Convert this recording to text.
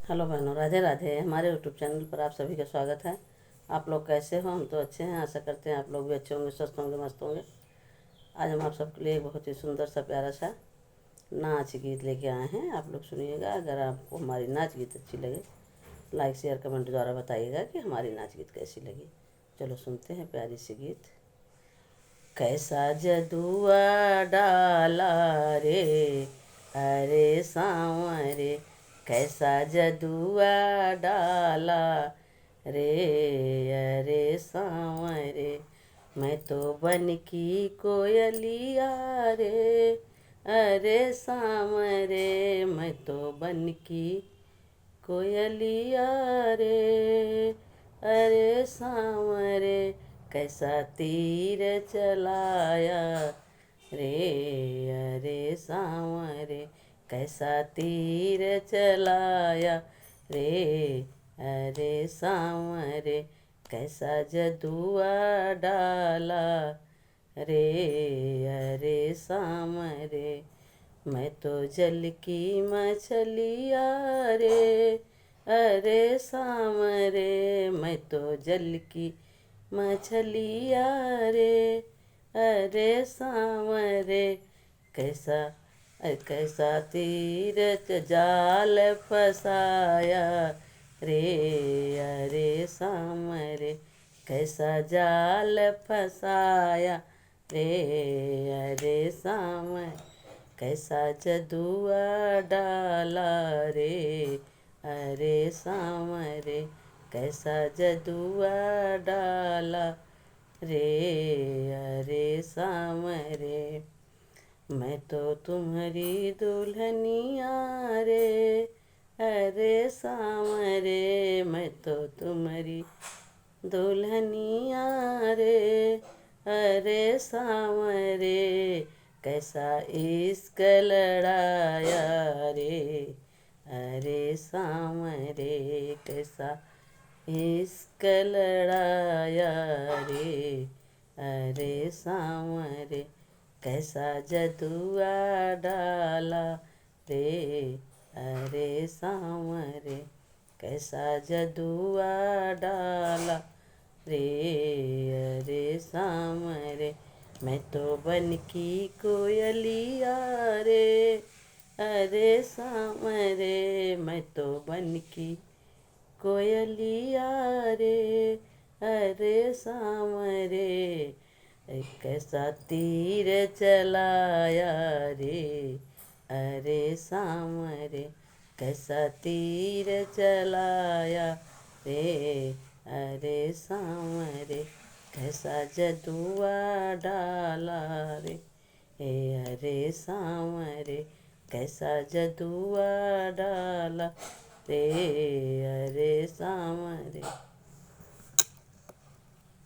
Hello बहनों, राधे राधे। हमारे YouTube channel पर आप सभी का स्वागत है। आप लोग कैसे हो? हम तो अच्छे हैं। आशा करते हैं आप लोग भी अच्छे होंगे, स्वस्थ होंगे, मस्त होंगे। आज हम आप सबके लिए एक बहुत ही सुंदर सा प्यारा सा नाच गीत लेके आए हैं। आप लोग सुनिएगा। अगर आपको हमारी नाच गीत अच्छी लगे, लाइक शेयर कमेंट द्वारा बताइएगा कि हमारी नाच गीत कैसी लगी। चलो सुनते हैं प्यारी सी गीत। कैसा जदुआ डाला रे अरे सांवरे, कैसा जदुआ डाला रे अरे सांवरे। मैं तो बन की कोयलिया रे अरे सांवरे, मैं तो बन की कोयलिया रे अरे सांवरे। कैसा तीर चलाया रे अरे सांवरे, कैसा तीर चलाया रे अरे सांवरे। कैसा जदुआ डाला रे अरे सांवरे। मैं तो जल की मछलिया रे अरे सांवरे, मैं तो जल की मछलिया रे अरे सांवरे। कैसा कैसा तीरथ जाल फसाया रे अरे सांवरे, कैसा जाल फसाया रे अरे सांवरे। कैसा जदुआ डाला रे अरे सांवरे, कैसा जदुआ डाला रे अरे सांवरे। मैं तो तुम्हारी दुल्हनिया रे अरे सांवरे, मैं तो तुम्हारी दुल्हनिया रे अरे सांवरे। कैसा इश्क लड़ाया रे अरे सांवरे, कैसा इश्क लड़ाया रे अरे सांवरे। कैसा जदुआ डाला रे अरे सांवरे, कैसा जदुआ डाला रे अरे सांवरे। मैं तो बन की कोयलिया रे अरे सांवरे, मैं तो बन की कोयलिया रे अरे सांवरे। कैसा तीर चलाया रे अरे सांवरे, कैसा तीर चलाया रे अरे सांवरे। कैसा जदुआ डाला रे अरे सांवरे, कैसा जदुआ डाला रे अरे सांवरे।